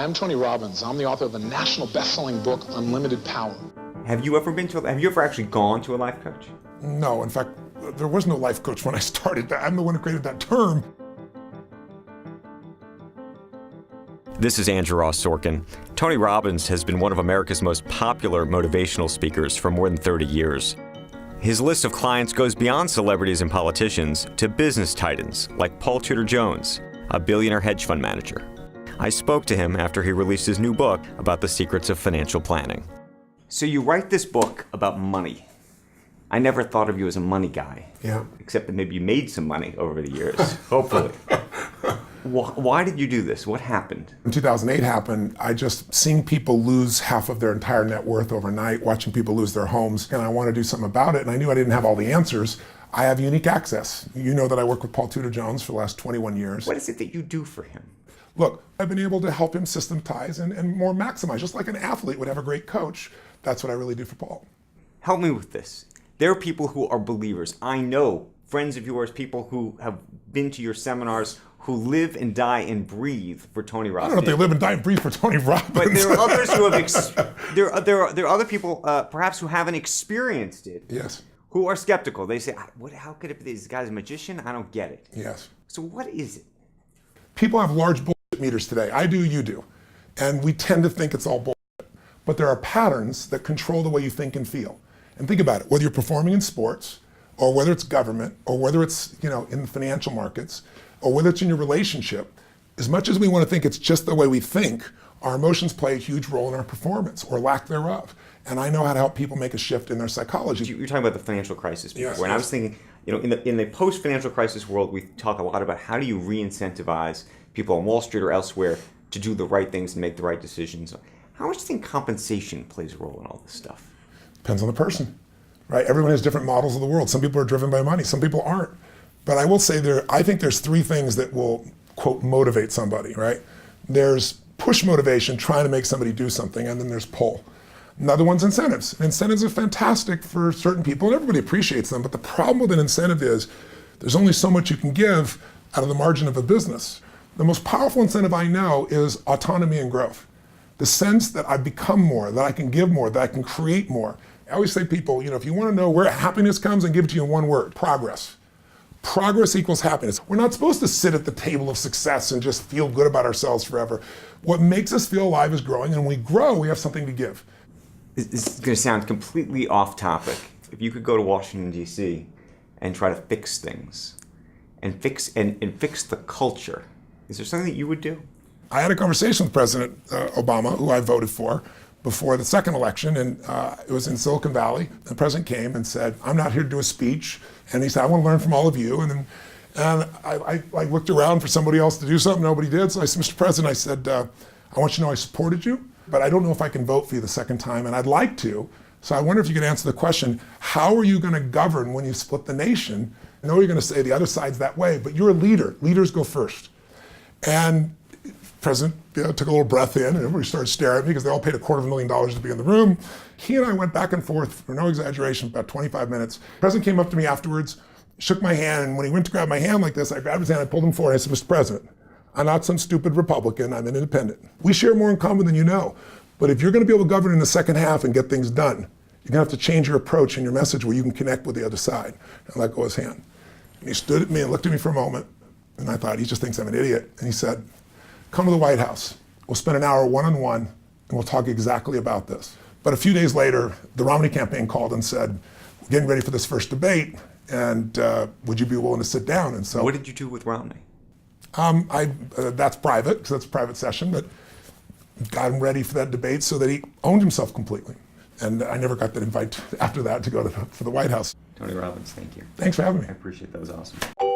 I'm Tony Robbins. I'm the author of the national best-selling book, Unlimited Power. Have you ever actually gone to a life coach? No, in fact, there was no life coach when I started. I'm the one who created that term. This is Andrew Ross Sorkin. Tony Robbins has been one of America's most popular motivational speakers for more than 30 years. His list of clients goes beyond celebrities and politicians to business titans like Paul Tudor Jones, a billionaire hedge fund manager. I spoke to him after he released his new book about the secrets of financial planning. So you write this book about money. I never thought of you as a money guy. Yeah. Except that maybe you made some money over the years, hopefully. Why did you do this? What happened? When 2008 happened, I just seeing people lose half of their entire net worth overnight, watching people lose their homes, and I wanted to do something about it, and I knew I didn't have all the answers. I have unique access. You know that I work with Paul Tudor Jones for the last 21 years. What is it that you do for him? Look, I've been able to help him systematize and more maximize, just like an athlete would have a great coach. That's what I really do for Paul. Help me with this. There are people who are believers. I know friends of yours, people who have been to your seminars, who live and die and breathe for Tony Robbins. I don't know if they live and die and breathe for Tony Robbins. But there are others who have, there are other people perhaps who haven't experienced it. Yes. Who are skeptical. They say, how could it be this guy's a magician? I don't get it. Yes. So what is it? People have large bullshit meters today. I do, you do. And we tend to think it's all bullshit. But there are patterns that control the way you think and feel. And think about it, whether you're performing in sports, or whether it's government, or whether it's in the financial markets, or whether it's in your relationship, as much as we want to think it's just the way we think, our emotions play a huge role in our performance, or lack thereof. And I know how to help people make a shift in their psychology. You're talking about the financial crisis before, yes, and I was thinking, in the post-financial crisis world, we talk a lot about how do you re-incentivize people on Wall Street or elsewhere to do the right things and make the right decisions. How much do you think compensation plays a role in all this stuff? Depends on the person, right? Everyone has different models of the world. Some people are driven by money, some people aren't. But I will say I think there's three things that will, quote, motivate somebody, right? There's push motivation, trying to make somebody do something, and then there's pull. Another one's incentives. Incentives are fantastic for certain people, and everybody appreciates them, but the problem with an incentive is there's only so much you can give out of the margin of a business. The most powerful incentive I know is autonomy and growth. The sense that I've become more, that I can give more, that I can create more. I always say to people, if you want to know where happiness comes, and give it to you in one word: progress. Progress equals happiness. We're not supposed to sit at the table of success and just feel good about ourselves forever. What makes us feel alive is growing, and when we grow, we have something to give. This is going to sound completely off topic. If you could go to Washington, D.C. and try to fix things and fix the culture, is there something that you would do? I had a conversation with President Obama, who I voted for, before the second election, and it was in Silicon Valley. The president came and said, "I'm not here to do a speech," and he said, "I want to learn from all of you." And I looked around for somebody else to do something. Nobody did. So I said, "Mr. President," I said, "I want you to know I supported you, but I don't know if I can vote for you the second time, and I'd like to. So I wonder if you could answer the question: how are you going to govern when you split the nation? I know you're going to say the other side's that way, but you're a leader. Leaders go first." And President took a little breath in, and everybody started staring at me because they all paid $250,000 to be in the room. He and I went back and forth, for no exaggeration, about 25 minutes. The president came up to me afterwards, shook my hand, and when he went to grab my hand like this, I grabbed his hand, I pulled him forward, and I said, "Mr. President, I'm not some stupid Republican, I'm an independent. We share more in common than you know. But if you're going to be able to govern in the second half and get things done, you're going to have to change your approach and your message where you can connect with the other side." And I let go of his hand. And he stood at me and looked at me for a moment, and I thought, he just thinks I'm an idiot. And he said, "Come to the White House. We'll spend an hour one-on-one, and we'll talk exactly about this." But a few days later, the Romney campaign called and said, "We're getting ready for this first debate, and would you be willing to sit down?" And so, what did you do with Romney? That's private, because that's a private session, but got him ready for that debate so that he owned himself completely. And I never got that invite after that to go to the White House. Tony Robbins, thank you. Thanks for having me. I appreciate that. That was awesome.